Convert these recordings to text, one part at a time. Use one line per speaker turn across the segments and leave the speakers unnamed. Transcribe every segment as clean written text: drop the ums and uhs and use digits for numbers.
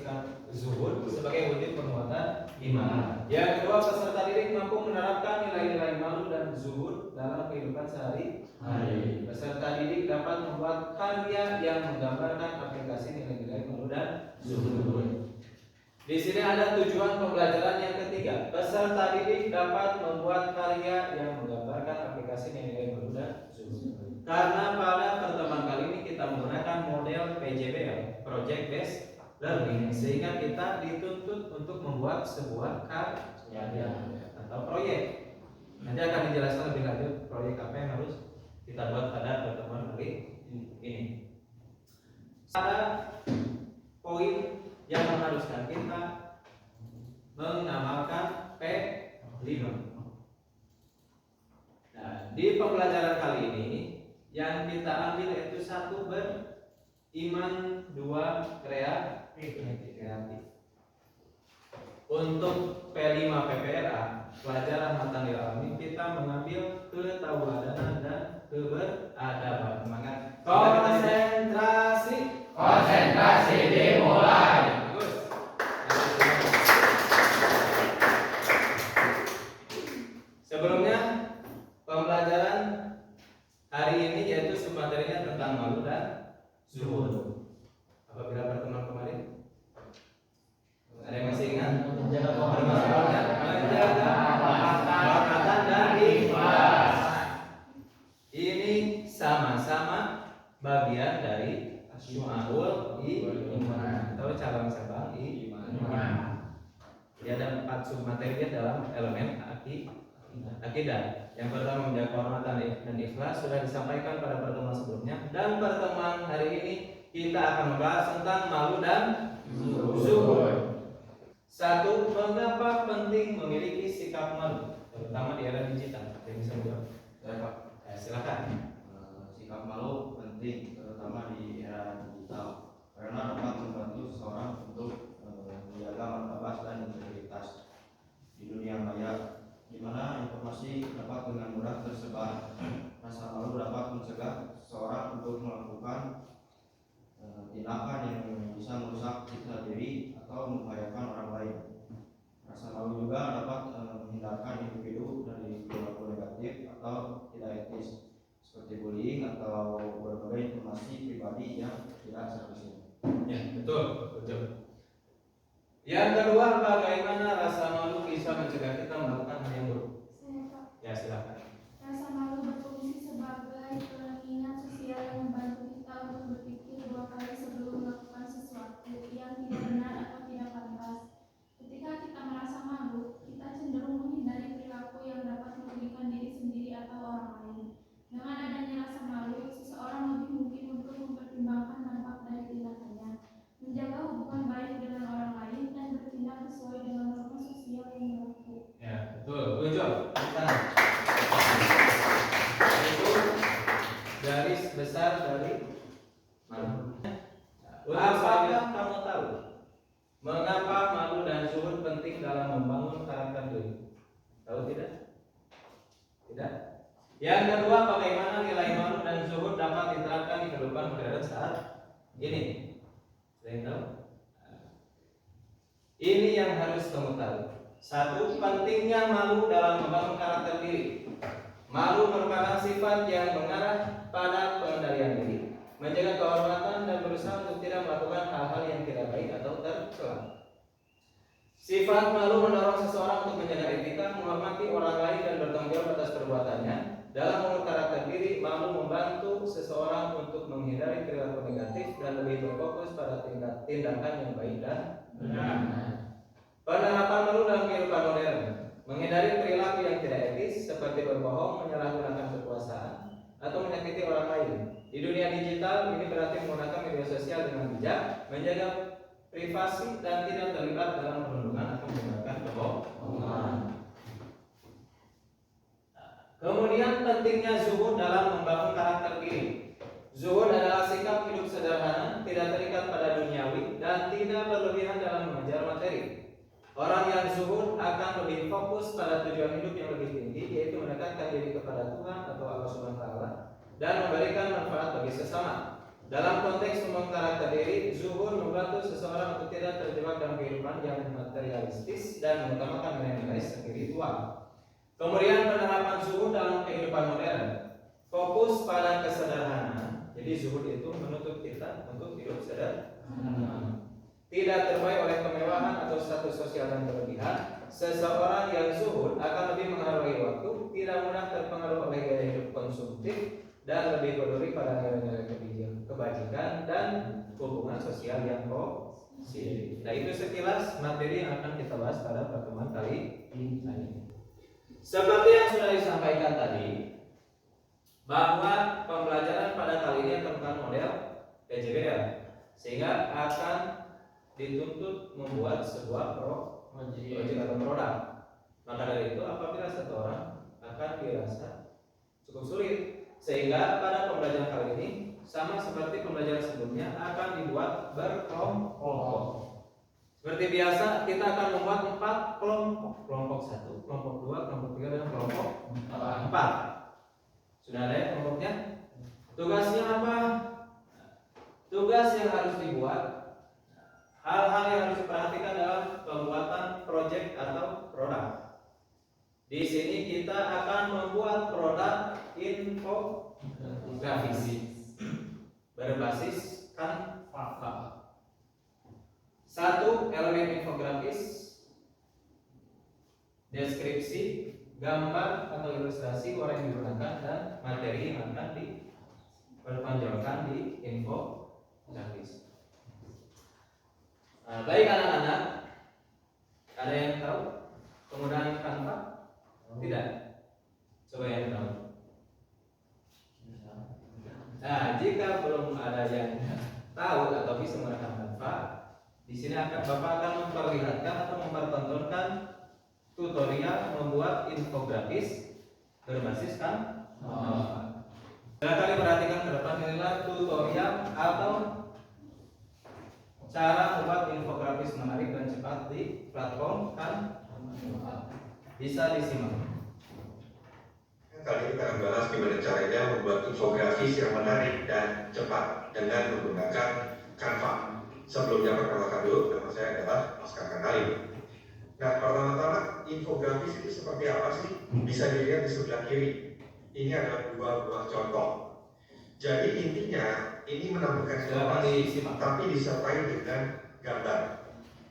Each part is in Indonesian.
bersikap zuhud sebagai wujud penguatan iman. Yang kedua, peserta didik mampu menerapkan nilai-nilai malu dan zuhud dalam kehidupan sehari-hari. Peserta didik dapat membuat karya yang menggambarkan aplikasi nilai-nilai malu dan zuhud. Di sini ada tujuan pembelajaran yang ketiga. Peserta didik dapat membuat karya yang menggambarkan aplikasi nilai-nilai malu dan zuhud. Karena pada pertemuan kali ini kita menggunakan model PJBL, Project Based Learning, sehingga kita dituntut untuk membuat sebuah karya atau proyek. Nanti akan dijelaskan lebih lanjut proyek apa yang harus kita buat pada pertemuan kali ini. Ada poin yang mengharuskan kita mengamalkan P5. Nah, di pembelajaran kali ini yang kita ambil yaitu 1 beriman, 2 kreatif. Untuk P5 PPRA pelajaran mata nilai alami kita mengambil ketauladanan dan keberadaban. Semangat. Konsentrasi dimulai. Sebelumnya pembelajaran hari ini yaitu submaterinya tentang malu dan zuhud. Apabila pertemuan kemarin ada yang masih ingat? Menjaga kehormatan dan ikhlas. Ini sama-sama bagian dari syu'abul iman atau cabang-cabang iman. Jadi ada 4 submateri dalam elemen akidah. Yang pertama menjaga kehormatan dan ikhlas sudah disampaikan pada pertemuan sebelumnya, dan pertemuan hari ini kita akan membahas tentang malu dan zuhud. 1. Mengapa penting memiliki sikap malu, terutama di era digital? Ada yang bisa menjawab?
Ya, Pak.
Silakan.
Sikap malu penting terutama di era digital karena dapat membantu seseorang untuk menjaga martabat dan integritas di dunia maya, di mana informasi dapat dengan mudah tersebar. Rasa malu dapat mencegah seseorang untuk melakukan tindakan yang bisa merusak citra diri atau membahayakan orang lain. Rasa malu juga dapat menghindarkan individu dari perilaku negatif atau tidak etis seperti bullying atau berbagai informasi pribadi yang tidak seharusnya.
Ya, betul. Yang kedua, bagaimana rasa malu bisa mencegah kita melakukan hal yang buruk? Ya, silakan.
Rasa malu berfungsi sebagai pengingat sosial yang membantu kita untuk berpikir 2 kali sebelum melakukan sesuatu yang tidak benar atau tidak pantas. Ketika kita merasa malu, kita cenderung menghindari perilaku yang dapat merugikan diri sendiri atau orang lain. Dengan adanya rasa malu, seseorang lebih mungkin untuk mempertimbangkan dampak dari tindakannya, menjaga hubungan baik dengan orang lain, dan bertindak sesuai dengan norma sosial yang berlaku.
Ya, betul. Muncul. Itu garis besar dari malu. Apakah kamu tahu mengapa malu dan zuhud penting dalam membangun karakter diri? Tahu tidak? Tidak. Yang kedua, bagaimana nilai malu dan zuhud dapat diterapkan di kehidupan modern saat ini? Ada yang tahu? Ini yang harus kamu tahu. 1. Pentingnya malu dalam membangun karakter diri. Malu merupakan sifat yang mengarah pada pengendalian diri, menjaga kehormatan, dan berusaha untuk tidak melakukan hal-hal yang tidak baik atau tercela. Sifat malu mendorong seseorang untuk menjaga etika, menghormati orang lain, dan bertanggung jawab atas perbuatannya. Dalam membangun karakter diri, malu membantu seseorang untuk menghindari perilaku negatif dan lebih berfokus pada tindakan yang baik dan benar. Penerapan malu dalam kehidupan modern: menghindari perilaku yang tidak etis seperti berbohong, menyalahgunakan kekuasaan, atau menyakiti orang lain. Di dunia digital ini berarti menggunakan media sosial dengan bijak, menjaga privasi, dan tidak terlibat dalam perundungan atau menggunakan kebohongan. Kemudian pentingnya zuhud dalam membangun karakter diri. Zuhud adalah sikap hidup sederhana, tidak terikat pada duniawi, dan tidak berlebihan dalam mengejar materi. Orang yang zuhud akan lebih fokus pada tujuan hidup yang lebih tinggi, yaitu mendekatkan diri kepada Tuhan atau Allah Subhanahu wa Ta'ala, dan memberikan manfaat bagi sesama. Dalam konteks membangun karakter diri, zuhud membantu seseorang untuk tidak terjebak dalam kehidupan yang materialistis dan mengutamakan nilai-nilai spiritual. Kemudian penerapan zuhud dalam kehidupan modern, fokus pada kesederhanaan. Jadi zuhud itu menuntut kita untuk hidup sederhana, tidak terbaik oleh kemewahan atau status sosial yang berlebihan. Seseorang yang zuhud akan lebih menghargai waktu, tidak mudah terpengaruh oleh gaya hidup konsumtif, dan lebih peduli pada nilai-nilai kebajikan dan hubungan sosial yang positif. Nah, itu sekilas materi yang akan kita bahas pada pertemuan kali ini. Seperti yang sudah disampaikan tadi, bahwa pembelajaran pada kali ini akan menggunakan model PJBL, sehingga akan dituntut membuat sebuah proyek atau produk. Maka dari itu, apabila satu orang akan dirasa cukup sulit, sehingga pada pembelajaran kali ini sama seperti pembelajaran sebelumnya akan dibuat berkelompok. Seperti biasa, kita akan membuat 4 kelompok. Kelompok 1, kelompok 2, kelompok 3, dan kelompok 4. Sudah ada ya kelompoknya? Tugasnya apa? Tugas yang harus dibuat, hal-hal yang harus diperhatikan dalam pembuatan proyek atau produk. Di sini kita akan membuat produk infografis berbasis Canva. 1. Elemen infografis, deskripsi, gambar atau ilustrasi orang yang digunakan, dan materi yang akan dipertonjolkan di infografis. Baik anak-anak, ada yang tahu penggunaan Canva? Tidak? Coba yang tahu. Nah, jika belum ada yang tahu atau bisa menggunakan Canva, di sini Bapak akan memperlihatkan atau mempertontonkan tutorial membuat infografis berbasis Canva. Silakan diperhatikan ke depan, inilah tutorial atau cara membuat infografis menarik dan cepat di platform Canva. Bisa disimak.
Kali ini kita akan bahas gimana caranya membuat infografis yang menarik dan cepat dengan menggunakan Canva. Sebelumnya perkenalkan dulu, nama saya adalah Oscar Kanali. Nah, pertama-tama infografis itu seperti apa sih? Bisa dilihat di sebelah kiri. Ini adalah dua buah contoh. Jadi intinya ini menampilkan informasi, tapi disertai dengan gambar.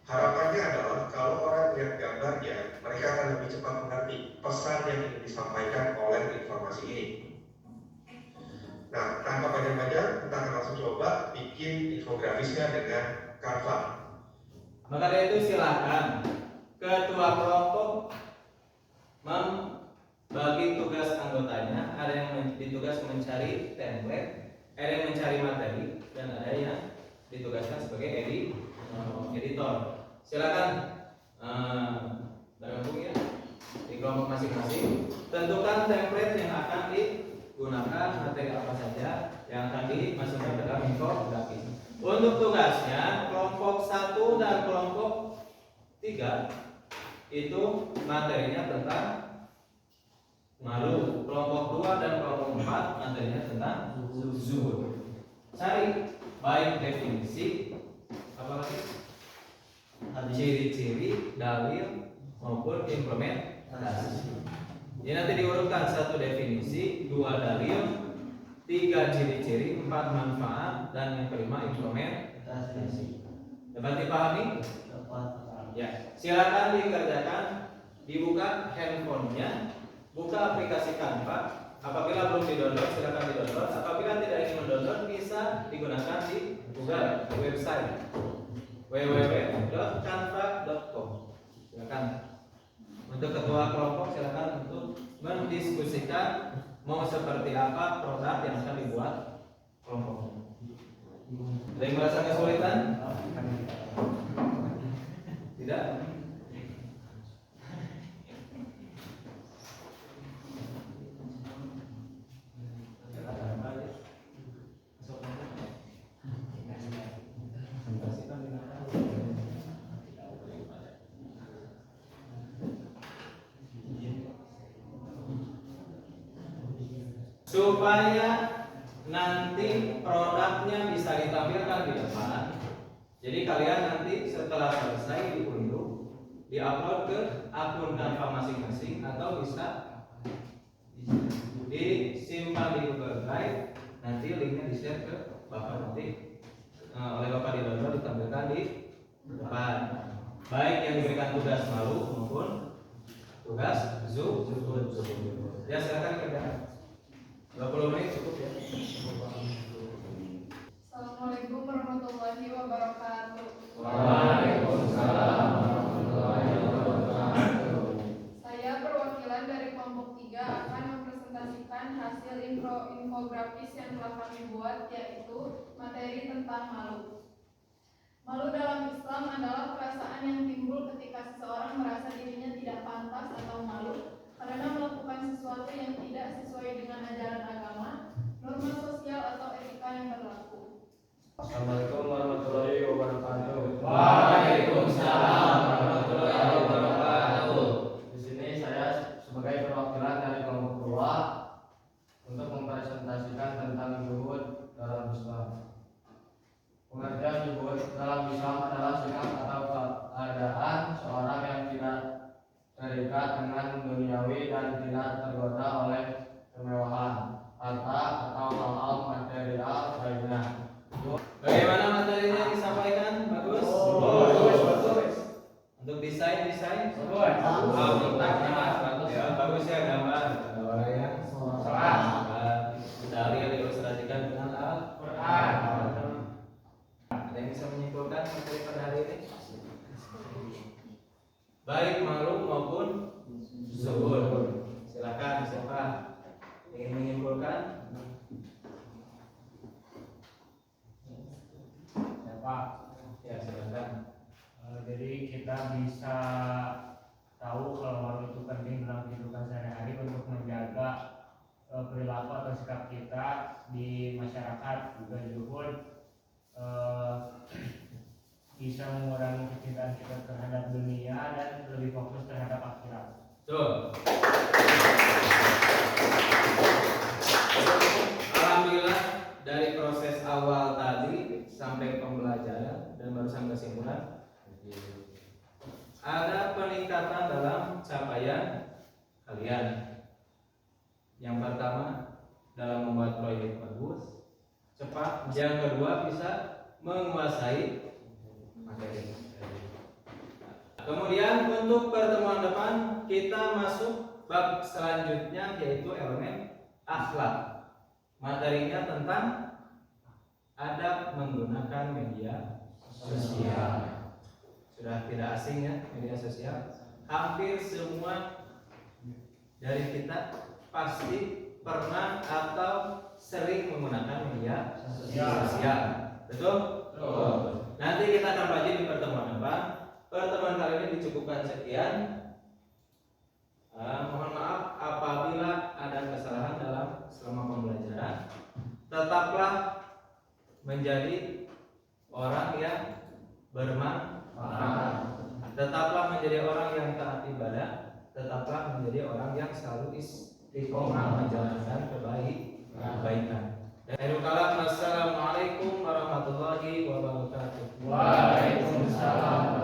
Harapannya adalah kalau orang lihat gambarnya, mereka akan lebih cepat mengerti pesan yang ingin disampaikan oleh informasi ini. Nah, tanpa panjang-panjang, kita akan langsung coba bikin infografisnya dengan Canva.
Maka dari itu silakan ketua kelompok membagi tugas anggotanya. Ada yang ditugas mencari template, ada yang mencari materi, dan ada yang ditugaskan sebagai editor. Silakan bergabung ya di kelompok masing-masing. Tentukan template yang akan digunakan, materi apa saja yang akan dimasukkan dalam infografis. Untuk tugasnya kelompok 1 dan kelompok 3 itu materinya tentang malu. Kelompok 2 dan kelompok 4 materinya tentang zuhud. Cari baik definisi, apalagi ciri-ciri, dalil maupun implementasi. Ini nanti diurutkan: 1 definisi, 2 dalil, 3 ciri-ciri, 4 manfaat, dan yang kelima implementasi. Dapat dipahami? Ya, silakan dikerjakan. Dibuka handphonenya, buka aplikasi Canva. Apabila belum di-download, silakan di-download. Apabila tidak ingin mendownload, bisa digunakan di Google website www.canva.com. Silakan. Untuk ketua kelompok silakan untuk mendiskusikan mau seperti apa produk yang akan dibuat kelompoknya. Ada yang merasa kesulitan? Tidak? Supaya nanti produknya bisa ditampilkan di depan. Jadi kalian nanti setelah selesai diunduh, diupload ke akun Canva masing-masing atau bisa disimpan di Google Drive. Nanti linknya di-share ke Bapak nanti oleh Bapak di download ditampilkan di depan. Baik yang diberikan tugas malu maupun tugas Zoom. Ya silakan kerjakan. 20 menit cukup ya.
Assalamualaikum warahmatullahi wabarakatuh.
Waalaikumsalam warahmatullahi wabarakatuh.
Saya perwakilan dari kelompok 3 akan mempresentasikan hasil infografis yang telah kami buat, yaitu materi tentang malu. Malu dalam Islam adalah perasaan yang timbul ketika seseorang merasa dirinya tidak pantas atau malu karena melakukan sesuatu yang tidak sesuai dengan ajaran agama, norma sosial atau etika yang berlaku.
Assalamualaikum warahmatullahi wabarakatuh.
Waalaikumsalam warahmatullahi wabarakatuh.
Di sini saya sebagai perwakilan dari kelompok 2 untuk mempresentasikan tentang zuhud dalam Islam. Pengertian zuhud dalam Islam adalah sikap atau keadaan seorang yang tidak terikat dengan duniawi dan tidak tergoda oleh kemewahan, harta atau hal-hal material lainnya.
Bagaimana materinya yang disampaikan? Bagus? Bagus. Untuk desain? Bagus ya, bagus ya gambar yang kita lihat diilustrasikan dengan Al-Quran. Ada yang bisa menyimpulkan materi pada hari ini? Baik malu maupun zuhud. Silakan siapa ingin menyimpulkan?
Pak,
Ya silakan.
jadi kita bisa tahu kalau malu itu penting dalam kehidupan sehari-hari untuk menjaga perilaku atau sikap kita di masyarakat. Juga zuhud bisa mengurangi kecintaan kita terhadap dunia dan lebih fokus terhadap akhirat.
Tuh. Alhamdulillah dari proses awal tadi sampai pembelajaran dan barusan kesimpulan ada peningkatan dalam capaian kalian. Yang pertama dalam membuat proyek bagus, cepat. Yang kedua bisa menguasai materi. Kemudian untuk pertemuan depan kita masuk bab selanjutnya yaitu elemen akhlak. Materinya tentang adab menggunakan media sosial. Sudah tidak asing ya media sosial. Hampir semua dari kita pasti pernah atau sering menggunakan media sosial. Betul? Nanti kita akan belajar di pertemuan depan. Pertemuan kali ini dicukupkan sekian. Mohon maaf apabila ada kesalahan selama pembelajaran. Tetaplah menjadi orang yang bermanfaat. Tetaplah menjadi orang yang taat ibadah. Tetaplah menjadi orang yang selalu istiqomah menjalankan kebaikan. Assalamualaikum warahmatullahi wabarakatuh.
Waalaikumsalam.